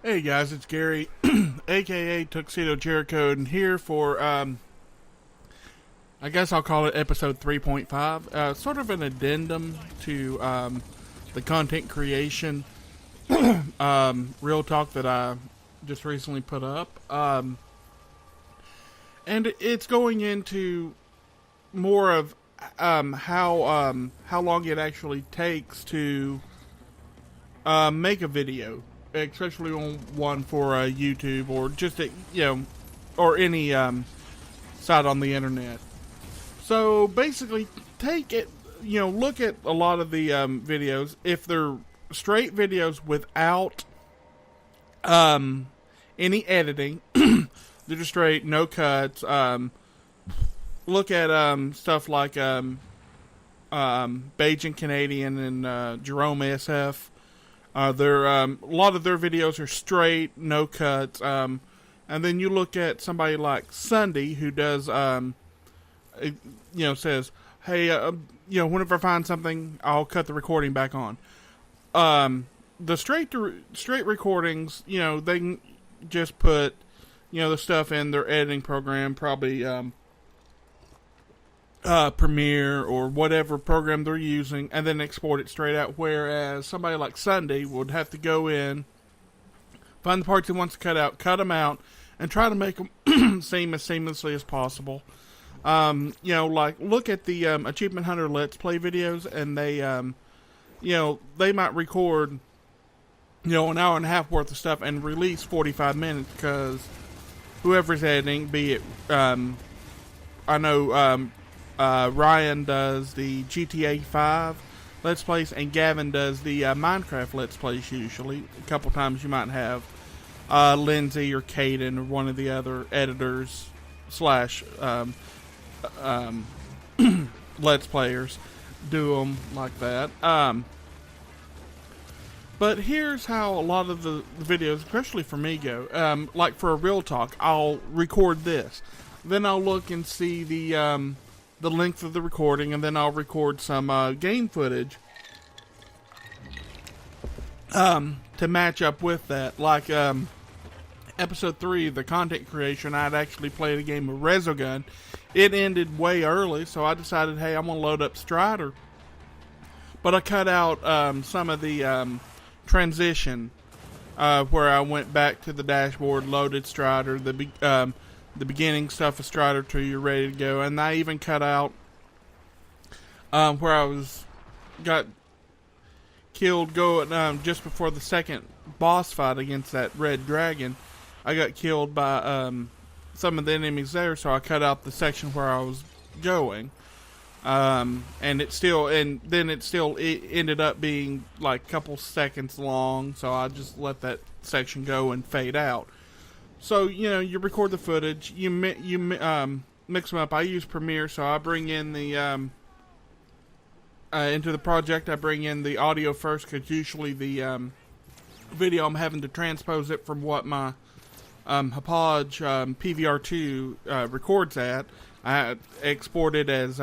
Hey guys, it's Gary, aka Tuxedo Jericho, and here for I guess I'll call it episode 3.5, sort of an addendum to the content creation real talk that I just recently put up, and it's going into more of how long it actually takes to make a video, especially on one for YouTube or just or any site on the internet. So basically, take it, look at a lot of the videos. If they're straight videos without any editing, they're just straight, no cuts. Look at stuff like Bajan Canadian and Jerome SF. A lot of their videos are straight, no cuts. And then you look at somebody like Sunday, who does, says, "Hey, whenever I find something, I'll cut the recording back on." The straight recordings, they can just put, the stuff in their editing program, probably Premiere or whatever program they're using, and then export it straight out. Whereas somebody like Sunday would have to go in, find the parts he wants to cut out, cut them out, and try to make them seem as seamlessly as possible. Like look at the Achievement Hunter Let's Play videos, and they, they might record, an hour and a half worth of stuff and release 45 minutes because whoever's editing, be it, I know, Ryan does the GTA 5 Let's Plays, and Gavin does the Minecraft Let's Plays usually. A couple times you might have Lindsay or Caden or one of the other editors slash Let's Players do them like that. But here's how a lot of the videos, especially for me, go. Like for a real talk, I'll record this. Then I'll look and see the length of the recording, and then I'll record some game footage to match up with that. Like episode 3, the content creation, I'd actually played a game of Resogun. It ended way early, so I decided, hey, I'm going to load up Strider. But I cut out some of the transition where I went back to the dashboard, loaded Strider, the beginning stuff of Strider 2, you're ready to go. And I even cut out where I got killed going just before the second boss fight against that red dragon. I got killed by some of the enemies there, so I cut out the section where I was going. And then it ended up being like a couple seconds long, so I just let that section go and fade out. So, you record the footage, you mix them up. I use Premiere, so I bring in the, into the project, I bring in the audio first, because usually the video, I'm having to transpose it from what my Hauppauge PVR2 records at. I export it as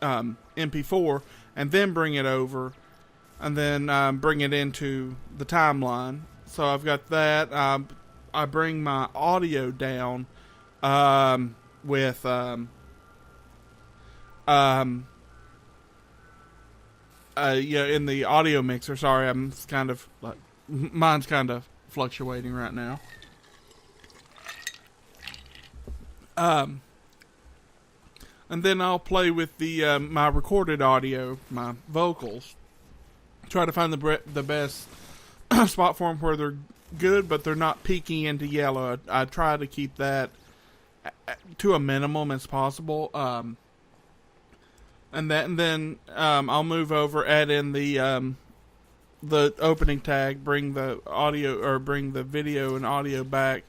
MP4, and then bring it over, and then bring it into the timeline. So I've got that. I bring my audio down with in the audio mixer. Sorry, I'm kind of like, mine's kind of fluctuating right now. And then I'll play with the my recorded audio, my vocals. Try to find the best spot for them where they're good, but they're not peeking into yellow. I try to keep that to a minimum as possible. And then I'll move over, add in the opening tag, bring the audio or bring the video and audio back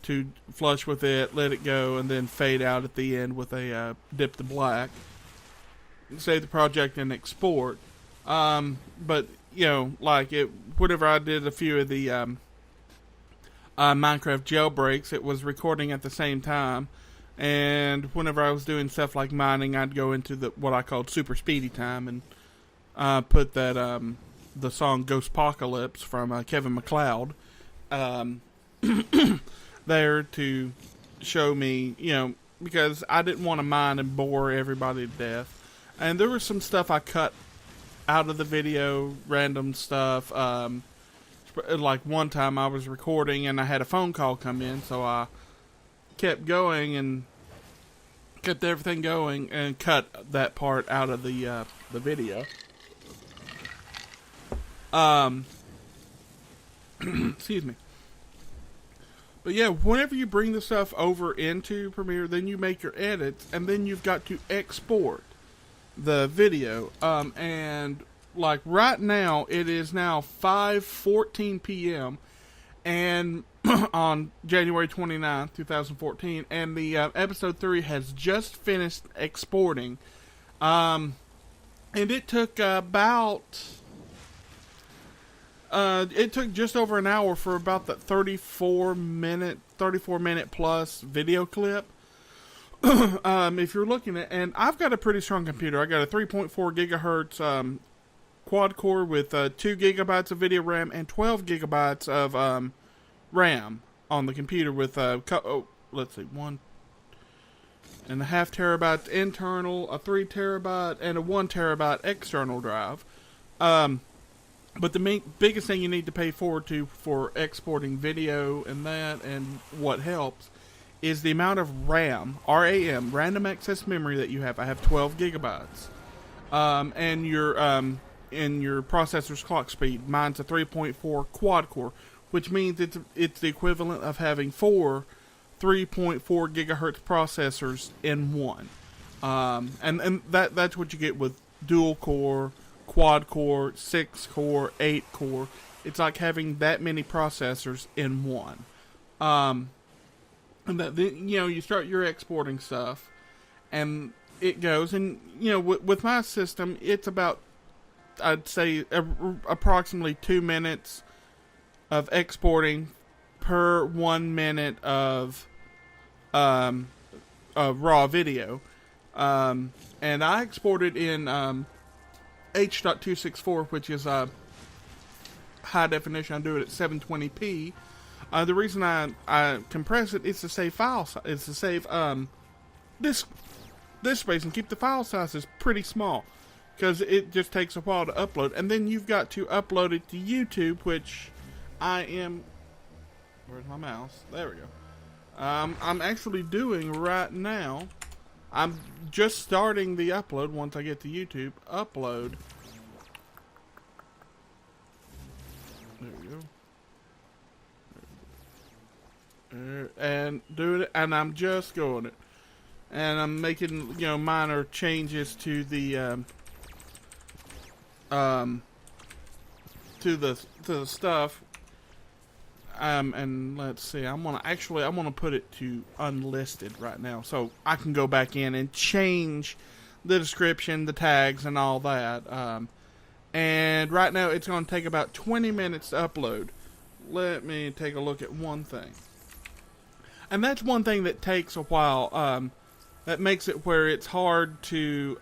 to flush with it, let it go, and then fade out at the end with a dip to black. Save the project and export. But like whenever I did a few of the Minecraft jailbreaks, it was recording at the same time. And whenever I was doing stuff like mining, I'd go into what I called super speedy time and put that the song Ghostpocalypse from Kevin MacLeod um, there to show me, because I didn't want to mind and bore everybody to death. And there was some stuff I cut out of the video, random stuff. Like one time I was recording and I had a phone call come in, so I kept going and kept everything going and cut that part out of the video. Excuse me. But yeah, whenever you bring the stuff over into Premiere, then you make your edits, and then you've got to export the video. And like right now, it is now 5:14 p.m. and on January 29th, 2014, and the episode 3 has just finished exporting. And it took it took just over an hour for about that 34 minute plus video clip. If you're looking at, and I've got a pretty strong computer. I got a 3.4 gigahertz quad core with 2 gigabytes of video RAM and 12 gigabytes of RAM on the computer with let's see, 1.5 terabytes internal, a 3 terabyte, and a 1 terabyte external drive. But the biggest thing you need to pay forward to for exporting video and that, and what helps, is the amount of RAM, RAM, random access memory that you have. I have 12 gigabytes. And your processor's clock speed. Mine's a 3.4 quad core, which means it's the equivalent of having 4 3.4 gigahertz processors in one. And that's what you get with dual core, quad core, 6 core, 8 core. It's like having that many processors in one. And that, you start your exporting stuff, and it goes, and with my system, it's about, I'd say, approximately 2 minutes of exporting per 1 minute of raw video. And I exported in H.264, which is high definition. I do it at 720p. The reason I compress it is to save file. Is to save disk space and keep the file sizes pretty small, because it just takes a while to upload. And then you've got to upload it to YouTube, which I am. Where's my mouse? There we go. I'm actually doing right now. I'm just starting the upload once I get to YouTube. Upload. There we go. And doing it, and I'm just going it, and I'm making minor changes to the stuff. And let's see, I'm gonna put it to unlisted right now, so I can go back in and change the description, the tags, and all that. And right now it's gonna take about 20 minutes to upload. Let me take a look at one thing. And that's one thing that takes a while. That makes it where it's hard to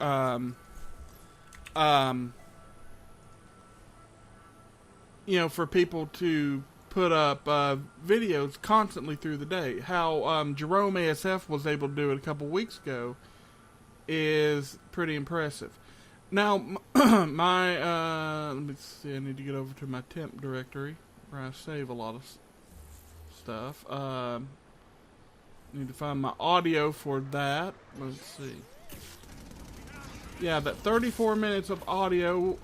for people to put up videos constantly through the day. How Jerome ASF was able to do it a couple weeks ago is pretty impressive. Now, let me see. I need to get over to my temp directory where I save a lot of stuff. Need to find my audio for that. Let's see. Yeah, that 34 minutes of audio.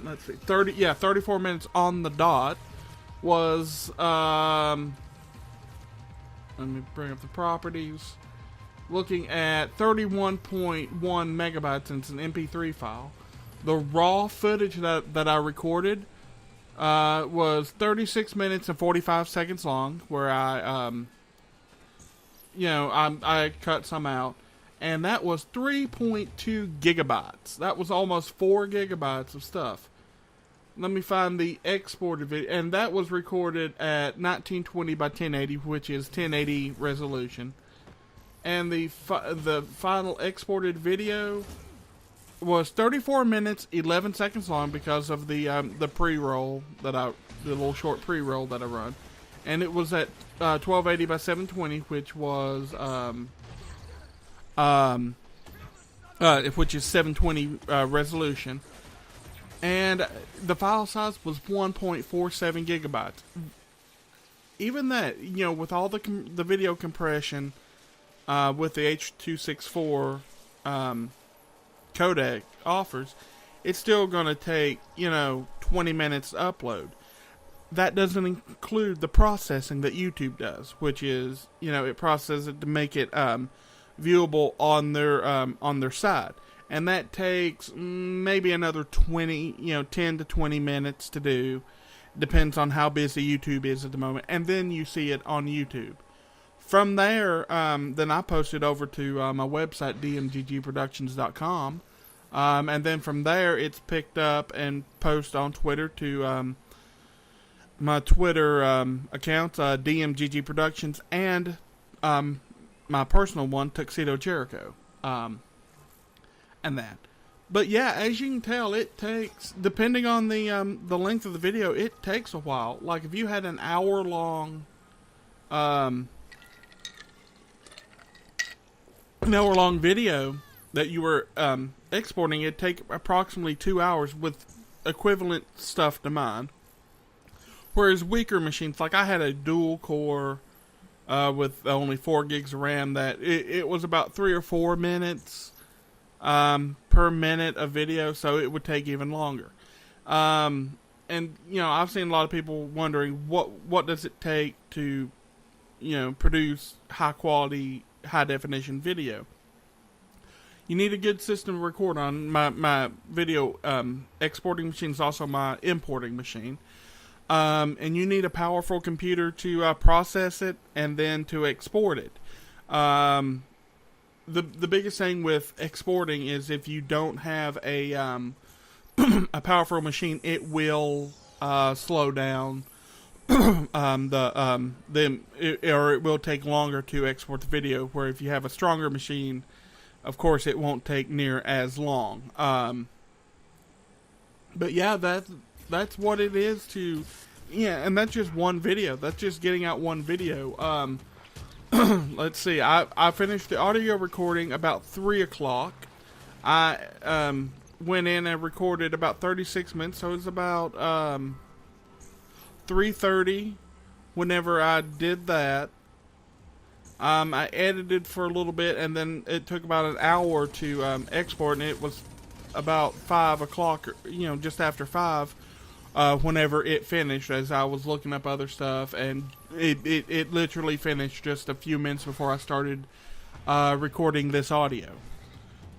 Let's see. 34 minutes on the dot was. Let me bring up the properties. Looking at 31.1 megabytes, and it's an MP3 file. The raw footage that I recorded was 36 minutes and 45 seconds long, where I cut some out, and that was 3.2 gigabytes. That was almost 4 gigabytes of stuff. Let me find the exported video, and that was recorded at 1920 by 1080, which is 1080 resolution. And the final exported video was 34 minutes 11 seconds long because of the pre-roll the little short pre-roll that I run. and it was at 1280 by 720, which was which is 720 resolution, and the file size was 1.47 gigabytes. Even that, with all the video compression, with the H.264 codec offers, it's still going to take 20 minutes to upload. That doesn't include the processing that YouTube does, which is it processes it to make it viewable on their side, and that takes maybe another 10 to 20 minutes to do. Depends on how busy YouTube is at the moment, and then you see it on YouTube. From there, then I post it over to my website, dmggproductions.com, and then from there it's picked up and posted on Twitter to my Twitter accounts, DMGG Productions, and my personal one, Tuxedo Jericho, and that. But yeah, as you can tell, it takes, depending on the length of the video, it takes a while. Like if you had an hour long video that you were exporting, it'd take approximately 2 hours with equivalent stuff to mine. Whereas weaker machines, like I had a dual core with only 4 gigs of RAM, that it was about 3 or 4 minutes per minute of video, so it would take even longer. And I've seen a lot of people wondering what does it take to produce high quality, high definition video. You need a good system to record on. My video exporting machine is also my importing machine. And you need a powerful computer to process it and then to export it. The biggest thing with exporting is if you don't have a a powerful machine, it will slow down or it will take longer to export the video. Where if you have a stronger machine, of course, it won't take near as long. But yeah, that's what it is to, and that's just one video. That's just getting out one video. Let's see. I finished the audio recording about 3 o'clock. I went in and recorded about 36 minutes, so it was about 3:30 whenever I did that. I edited for a little bit, and then it took about an hour to export, and it was about 5 o'clock, just after 5, whenever it finished, as I was looking up other stuff, and it literally finished just a few minutes before I started recording this audio.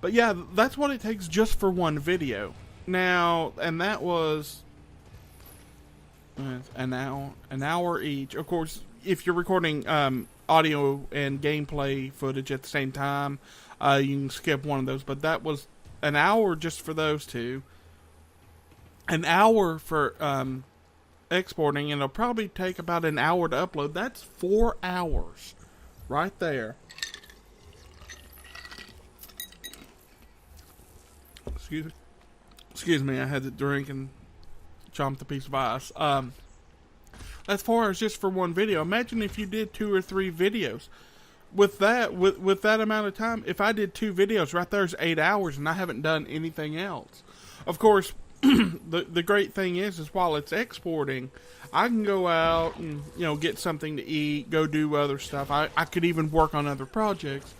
But yeah, that's what it takes just for one video. Now, and that was an hour each. Of course, if you're recording audio and gameplay footage at the same time, you can skip one of those. But that was an hour just for those two. An hour for exporting, and it'll probably take about an hour to upload. That's 4 hours right there. Excuse me, I had to drink and chomped a piece of ice. That's 4 hours just for one video. Imagine if you did 2 or 3 videos. With that, with that amount of time, if I did 2 videos, right there's 8 hours, and I haven't done anything else. Of course, the great thing is while it's exporting, I can go out and get something to eat, go do other stuff. I could even work on other projects.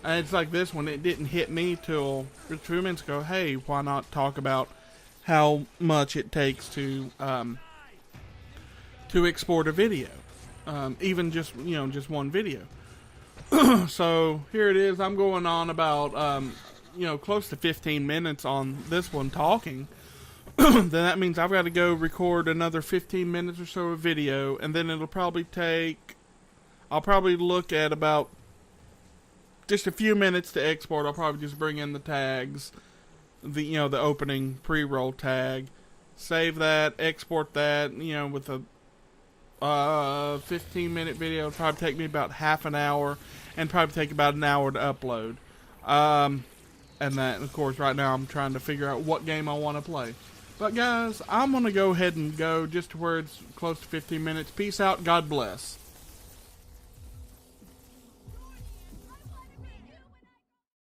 And it's like this one, it didn't hit me till 2 minutes ago. Hey, why not talk about how much it takes to export a video, even just one video. So here it is. I'm going on about close to 15 minutes on this one talking. Then that means I've got to go record another 15 minutes or so of video, and then it'll probably take, I'll probably look at about just a few minutes to export. I'll probably just bring in the tags, the opening pre-roll tag, save that, export that, with a 15-minute video. It'll probably take me about half an hour, and probably take about an hour to upload. And that, of course, right now I'm trying to figure out what game I want to play. But guys, I'm going to go ahead and go just to where it's close to 15 minutes. Peace out. God bless.